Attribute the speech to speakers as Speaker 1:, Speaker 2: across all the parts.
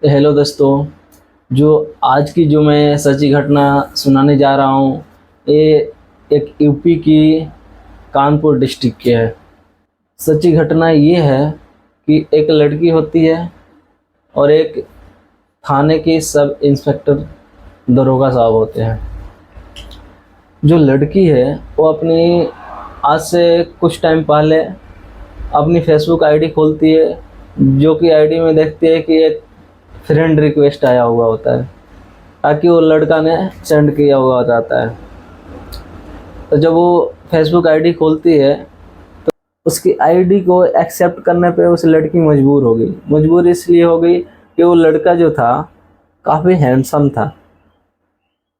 Speaker 1: Hello दोस्तों। जो आज की जो मैं सच्ची घटना सुनाने जा रहा हूँ, ये एक यूपी की कानपुर डिस्ट्रिक्ट की है। सच्ची घटना ये है कि एक लड़की होती है और एक थाने की सब इंस्पेक्टर दरोगा साहब होते हैं। जो लड़की है वो अपनी आज से कुछ टाइम पहले अपनी फेसबुक आईडी खोलती है, जो कि आईडी में देखती है कि एक फ्रेंड रिक्वेस्ट आया हुआ होता है, ताकि वो लड़का ने सेंड किया हुआ रहता है। तो जब वो फेसबुक आईडी खोलती है तो उसकी आईडी को एक्सेप्ट करने पे उस लड़की मजबूर हो गई। मजबूर इसलिए हो गई कि वो लड़का जो था काफ़ी हैंडसम था,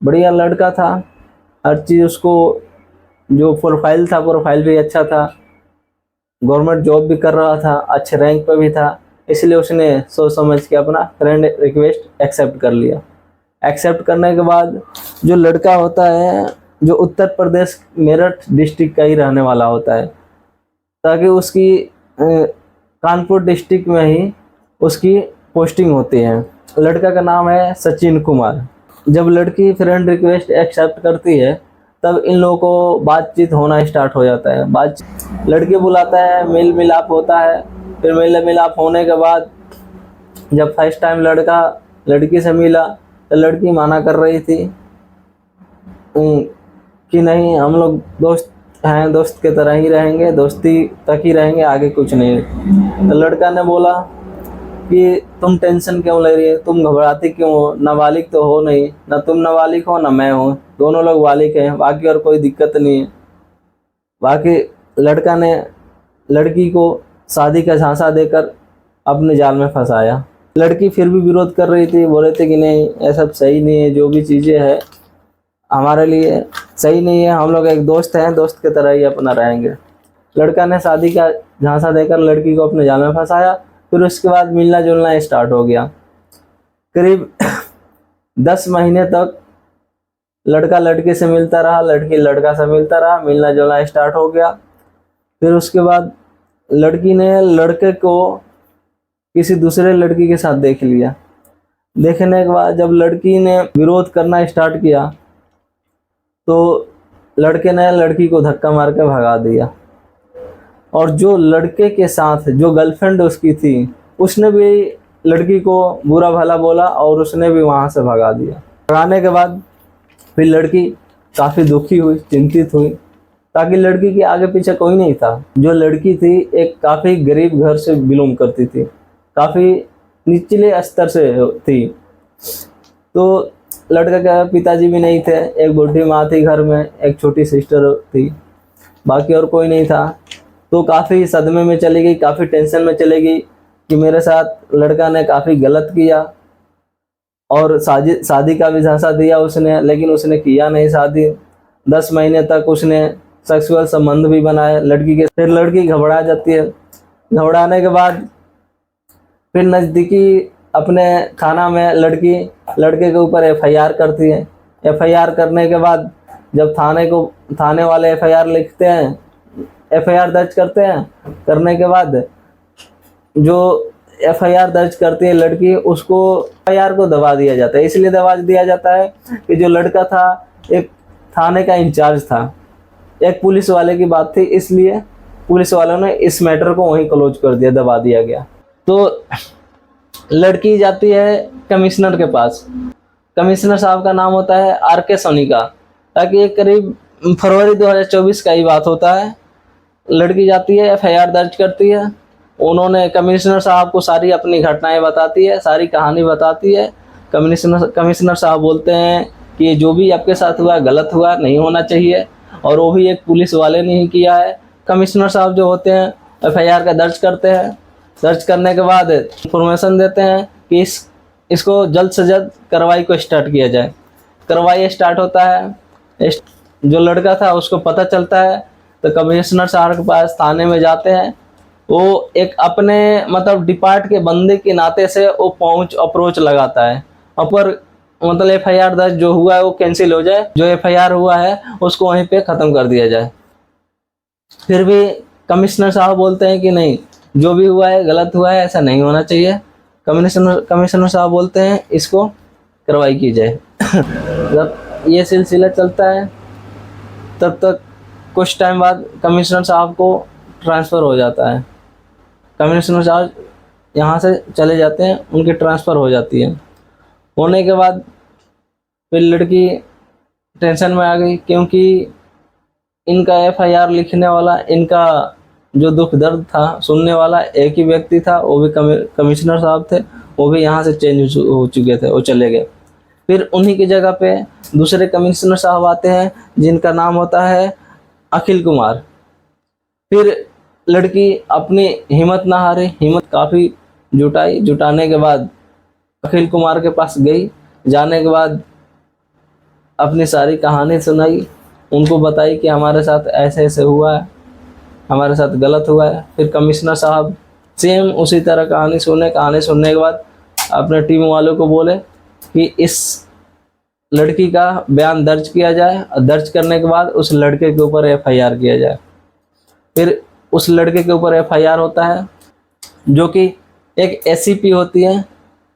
Speaker 1: बढ़िया लड़का था। हर चीज़ उसको, जो प्रोफाइल था प्रोफाइल भी अच्छा था, गवर्नमेंट जॉब भी कर रहा था, अच्छे रैंक पे भी था। इसलिए उसने सोच समझ के अपना फ्रेंड रिक्वेस्ट एक्सेप्ट कर लिया। एक्सेप्ट करने के बाद जो लड़का होता है, जो उत्तर प्रदेश मेरठ डिस्ट्रिक्ट का ही रहने वाला होता है, ताकि उसकी कानपुर डिस्ट्रिक्ट में ही उसकी पोस्टिंग होती है। लड़का का नाम है सचिन कुमार। जब लड़की फ्रेंड रिक्वेस्ट एक्सेप्ट करती है तब इन लोगों को बातचीत होना स्टार्ट हो जाता है। लड़की बुलाता है, मेल मिलाप होता है। फिर मेल मिलाप होने के बाद जब फर्स्ट टाइम लड़का लड़की से मिला तो लड़की माना कर रही थी कि नहीं, हम लोग दोस्त हैं, दोस्त के तरह ही रहेंगे, दोस्ती तक ही रहेंगे, आगे कुछ नहीं। तो लड़का ने बोला कि तुम टेंशन क्यों ले रही है, तुम घबराती क्यों हो, नाबालिग तो हो नहीं, ना तुम नाबालिग हो ना मैं हूँ, दोनों लोग बालिग हैं, बाकी और कोई दिक्कत नहीं है। बाकी लड़का ने लड़की को शादी का झांसा देकर अपने जाल में फंसाया। लड़की फिर भी विरोध कर रही थी, बोल रहे थे कि नहीं, ये सब सही नहीं है, जो भी चीज़ें हैं हमारे लिए सही नहीं है, हम लोग एक दोस्त हैं, दोस्त की तरह ही अपना रहेंगे। लड़का ने शादी का झांसा देकर लड़की को अपने जाल में फंसाया। फिर उसके बाद मिलना जुलना स्टार्ट हो गया। करीब 10 महीने तक लड़का लड़के से मिलता रहा, लड़की लड़का से मिलता रहा, मिलना जुलना स्टार्ट हो गया। फिर उसके बाद लड़की ने लड़के को किसी दूसरे लड़की के साथ देख लिया। देखने के बाद जब लड़की ने विरोध करना स्टार्ट किया तो लड़के ने लड़की को धक्का मार के भगा दिया। और जो लड़के के साथ जो गर्लफ्रेंड उसकी थी, उसने भी लड़की को बुरा भला बोला और उसने भी वहाँ से भगा दिया। भगाने के बाद फिर लड़की काफ़ी दुखी हुई, चिंतित हुई, ताकि लड़की के आगे पीछे कोई नहीं था। जो लड़की थी एक काफ़ी गरीब घर से बिलोंग करती थी, काफ़ी निचले स्तर से थी। तो लड़का का पिताजी भी नहीं थे, एक बूढ़ी माँ थी घर में, एक छोटी सिस्टर थी, बाकी और कोई नहीं था। तो काफ़ी सदमे में चली गई, काफ़ी टेंशन में चली गई कि मेरे साथ लड़का ने काफ़ी गलत किया। और शादी का भी झांसा दिया उसने, लेकिन उसने किया नहीं शादी। 10 महीने तक उसने सेक्सुअल संबंध भी बनाए लड़की के। फिर लड़की घबरा जाती है। घबराने के बाद फिर नज़दीकी अपने थाना में लड़की लड़के के ऊपर FIR करती है। FIR करने के बाद जब थाने वाले FIR लिखते हैं, FIR दर्ज करते हैं, करने के बाद जो FIR दर्ज करती है लड़की, उसको FIR को दबा दिया जाता है। इसलिए दबा दिया जाता है कि जो लड़का था एक थाने का इंचार्ज था, एक पुलिस वाले की बात थी, इसलिए पुलिस वालों ने इस मैटर को वहीं क्लोज कर दिया, दबा दिया गया। तो लड़की जाती है कमिश्नर के पास। कमिश्नर साहब का नाम होता है RK सोनी का, ताकि एक करीब फरवरी 2024 का ही बात होता है। लड़की जाती है, FIR दर्ज करती है। उन्होंने कमिश्नर साहब को सारी अपनी घटनाएं बताती है, सारी कहानी बताती है। कमिश्नर साहब बोलते हैं कि जो भी आपके साथ हुआ गलत हुआ, नहीं होना चाहिए, और वो भी एक पुलिस वाले ने ही किया है। कमिश्नर साहब जो होते हैं FIR का दर्ज करते हैं। दर्ज करने के बाद इंफॉर्मेशन देते हैं कि इसको जल्द से जल्द कार्रवाई को स्टार्ट किया जाए। कार्रवाई स्टार्ट होता है। जो लड़का था उसको पता चलता है तो कमिश्नर साहब के पास थाने में जाते हैं। वो एक अपने मतलब डिपार्ट के बंदे के नाते से वो अप्रोच लगाता है, पर मतलब FIR दर्ज जो हुआ है वो कैंसिल हो जाए, जो FIR हुआ है उसको वहीं पे ख़त्म कर दिया जाए। फिर भी कमिश्नर साहब बोलते हैं कि नहीं, जो भी हुआ है गलत हुआ है, ऐसा नहीं होना चाहिए, कमिश्नर साहब बोलते हैं इसको कार्रवाई की जाए। जब ये सिलसिला चलता है तब तक कुछ टाइम बाद कमिश्नर साहब को ट्रांसफ़र हो जाता है। कमिश्नर साहब यहाँ से चले जाते हैं, उनकी ट्रांसफ़र हो जाती है। होने के बाद फिर लड़की टेंशन में आ गई, क्योंकि इनका FIR लिखने वाला, इनका जो दुख दर्द था सुनने वाला एक ही व्यक्ति था, वो भी कमिश्नर साहब थे। वो भी यहाँ से चेंज हो चुके थे, वो चले गए। फिर उन्हीं की जगह पे दूसरे कमिश्नर साहब आते हैं जिनका नाम होता है अखिल कुमार। फिर लड़की अपनी हिम्मत ना हारे, हिम्मत काफ़ी जुटाने के बाद अखिल कुमार के पास गई। जाने के बाद अपनी सारी कहानी सुनाई, उनको बताई कि हमारे साथ ऐसे ऐसे हुआ है, हमारे साथ गलत हुआ है। फिर कमिश्नर साहब सेम उसी तरह कहानी सुनने के बाद अपने टीम वालों को बोले कि इस लड़की का बयान दर्ज किया जाए, और दर्ज करने के बाद उस लड़के के ऊपर FIR किया जाए। फिर उस लड़के के ऊपर FIR होता है, जो कि एक ACP होती है।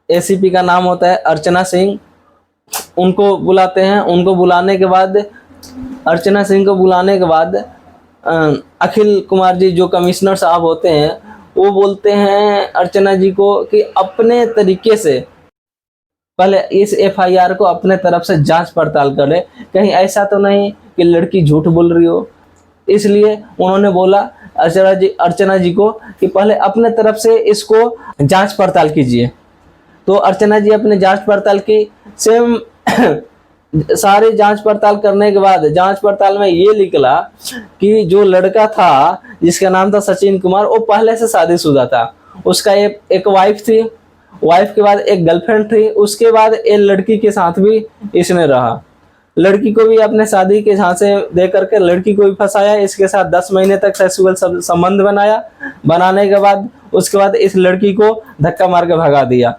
Speaker 1: ACP का नाम होता है अर्चना सिंह। उनको बुलाते हैं। उनको बुलाने के बाद, अर्चना सिंह को बुलाने के बाद अखिल कुमार जी जो कमिश्नर साहब होते हैं, वो बोलते हैं अर्चना जी को कि अपने तरीके से पहले इस FIR को अपने तरफ से जांच पड़ताल करें, कहीं ऐसा तो नहीं कि लड़की झूठ बोल रही हो। इसलिए उन्होंने बोला अर्चना जी को कि पहले अपने तरफ से इसको जांच पड़ताल कीजिए। तो अर्चना जी अपने जांच पड़ताल की। सेम सारी जांच पड़ताल करने के बाद जांच पड़ताल में ये निकला कि जो लड़का था जिसका नाम था सचिन कुमार, वो पहले से शादीशुदा था। उसका एक वाइफ थी, वाइफ के बाद एक गर्लफ्रेंड थी, उसके बाद एक लड़की के साथ भी इसने रहा। लड़की को भी अपने शादी के झांसे दे करके लड़की को भी फंसाया, इसके साथ 10 महीने तक सेक्सुअल संबंध बनाया। बनाने के बाद उसके बाद इस लड़की को धक्का मार के भगा दिया।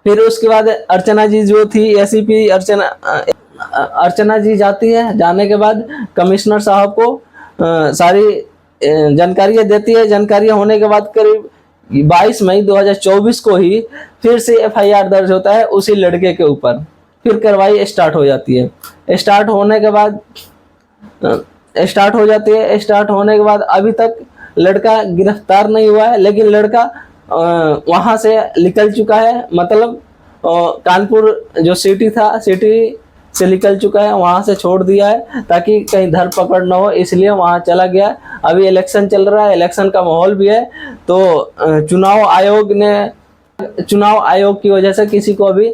Speaker 1: फिर उसके बाद अर्चना जी जो थी ACP अर्चना जी जाती है। जाने के बाद कमिश्नर साहब को सारी जानकारियाँ देती है। जानकारियाँ होने के बाद करीब 22 मई 2024 को ही फिर से FIR दर्ज होता है उसी लड़के के ऊपर। फिर कार्रवाई स्टार्ट हो जाती है। स्टार्ट होने के बाद अभी तक लड़का गिरफ्तार नहीं हुआ है, लेकिन लड़का वहां से निकल चुका है। मतलब कानपुर जो सिटी था, सिटी से निकल चुका है, वहां से छोड़ दिया है ताकि कहीं धरपकड़ न हो, इसलिए वहां चला गया। अभी इलेक्शन चल रहा है, इलेक्शन का माहौल भी है, तो चुनाव आयोग की वजह से किसी को अभी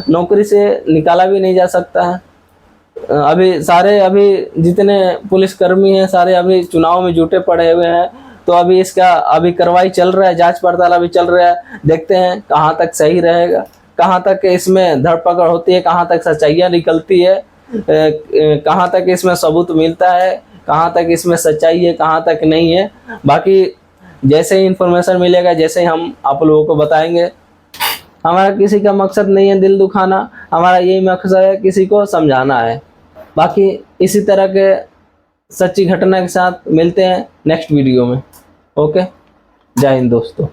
Speaker 1: नौकरी से निकाला भी नहीं जा सकता है। अभी जितने पुलिसकर्मी हैं सारे अभी चुनाव में जुटे पड़े हुए हैं। तो अभी इसका कार्रवाई चल रहा है, जांच पड़ताल अभी चल रहा है। देखते हैं कहाँ तक सही रहेगा, कहाँ तक इसमें धरपकड़ होती है, कहाँ तक सच्चाइयाँ निकलती है, कहाँ तक इसमें सबूत मिलता है, कहाँ तक इसमें सच्चाई है, कहाँ तक नहीं है। बाकी जैसे ही इंफॉर्मेशन मिलेगा, जैसे ही हम आप लोगों को बताएंगे। हमारा किसी का मकसद नहीं है दिल दुखाना, हमारा यही मकसद है किसी को समझाना है। बाकी इसी तरह के सच्ची घटना के साथ मिलते हैं नेक्स्ट वीडियो में। ओके, जय हिंद दोस्तों।